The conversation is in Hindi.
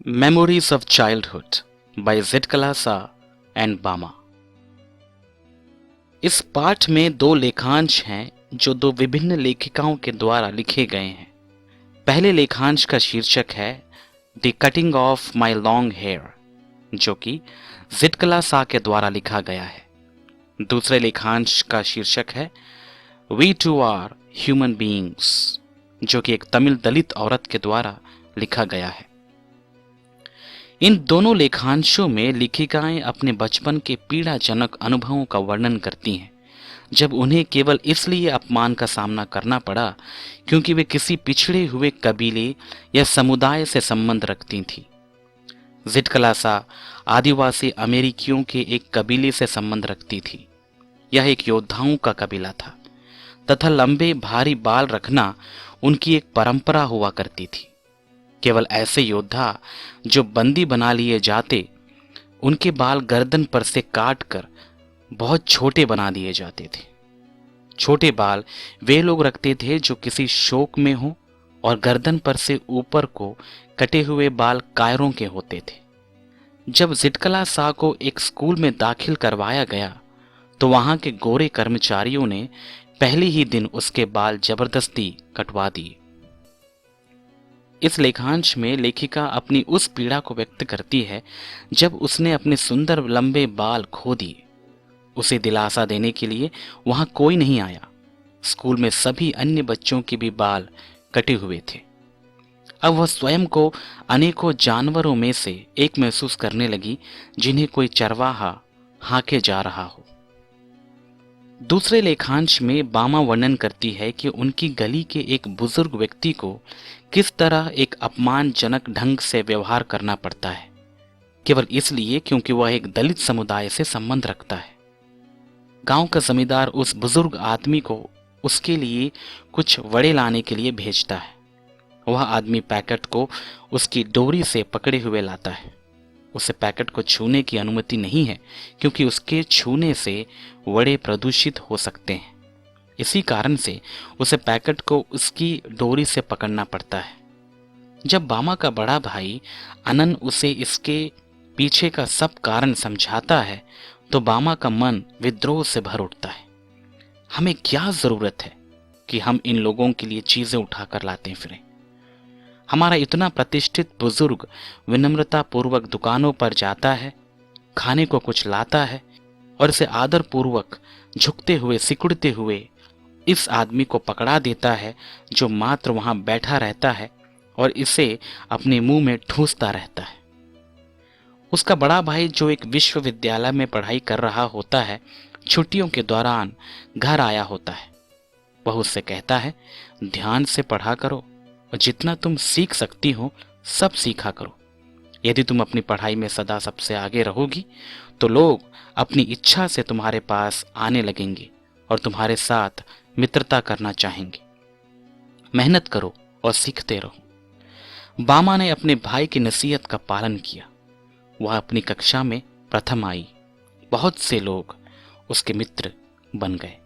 Memories of Childhood by Zitkalasa and Bama। इस पाठ में दो लेखांश हैं जो दो विभिन्न लेखिकाओं के द्वारा लिखे गए हैं। पहले लेखांश का शीर्षक है the cutting of my long hair, जो कि जिटकलासा के द्वारा लिखा गया है। दूसरे लेखांश का शीर्षक है we too are human beings, जो कि एक तमिल दलित औरत के द्वारा लिखा गया है। इन दोनों लेखांशों में लेखिकाएं अपने बचपन के पीड़ाजनक अनुभवों का वर्णन करती हैं, जब उन्हें केवल इसलिए अपमान का सामना करना पड़ा क्योंकि वे किसी पिछड़े हुए कबीले या समुदाय से संबंध रखती थीं। जिटकलासा आदिवासी अमेरिकियों के एक कबीले से संबंध रखती थी। यह एक योद्धाओं का कबीला था तथा लंबे भारी बाल रखना उनकी एक परंपरा हुआ करती थी। केवल ऐसे योद्धा जो बंदी बना लिए जाते, उनके बाल गर्दन पर से काटकर बहुत छोटे बना दिए जाते थे। छोटे बाल वे लोग रखते थे जो किसी शोक में हो, और गर्दन पर से ऊपर को कटे हुए बाल कायरों के होते थे। जब जिटकलासा को एक स्कूल में दाखिल करवाया गया तो वहां के गोरे कर्मचारियों ने पहले ही दिन उसके बाल जबरदस्ती कटवा दिए। इस लेखांश में लेखिका अपनी उस पीड़ा को व्यक्त करती है जब उसने अपने सुंदर लंबे बाल खो दिए। उसे दिलासा देने के लिए वहां कोई नहीं आया। स्कूल में सभी अन्य बच्चों के भी बाल कटे हुए थे। अब वह स्वयं को अनेकों जानवरों में से एक महसूस करने लगी जिन्हें कोई चरवाहा हाके जा रहा हो। दूसरे लेखांश में बामा वर्णन करती है कि उनकी गली के एक बुजुर्ग व्यक्ति को किस तरह एक अपमानजनक ढंग से व्यवहार करना पड़ता है, केवल इसलिए क्योंकि वह एक दलित समुदाय से संबंध रखता है। गांव का जमींदार उस बुजुर्ग आदमी को उसके लिए कुछ वड़े लाने के लिए भेजता है। वह आदमी पैकेट को उसकी डोरी से पकड़े हुए लाता है। उसे पैकेट को छूने की अनुमति नहीं है क्योंकि उसके छूने से वड़े प्रदूषित हो सकते हैं। इसी कारण से उसे पैकेट को उसकी डोरी से पकड़ना पड़ता है। जब बामा का बड़ा भाई अनन उसे इसके पीछे का सब कारण समझाता है तो बामा का मन विद्रोह से भर उठता है। हमें क्या जरूरत है कि हम इन लोगों के लिए चीजें उठाकर लाते फिरें। हमारा इतना प्रतिष्ठित बुजुर्ग विनम्रता पूर्वक दुकानों पर जाता है, खाने को कुछ लाता है और इसे आदर पूर्वक झुकते हुए सिकुड़ते हुए इस आदमी को पकड़ा देता है जो मात्र वहां बैठा रहता है और इसे अपने मुंह में ठूंसता रहता है। उसका बड़ा भाई जो एक विश्वविद्यालय में पढ़ाई कर रहा होता है, छुट्टियों के दौरान घर आया होता है। वह उससे कहता है, ध्यान से पढ़ा करो और जितना तुम सीख सकती हो सब सीखा करो। यदि तुम अपनी पढ़ाई में सदा सबसे आगे रहोगी तो लोग अपनी इच्छा से तुम्हारे पास आने लगेंगे और तुम्हारे साथ मित्रता करना चाहेंगे। मेहनत करो और सीखते रहो। बामा ने अपने भाई की नसीहत का पालन किया। वह अपनी कक्षा में प्रथम आई। बहुत से लोग उसके मित्र बन गए।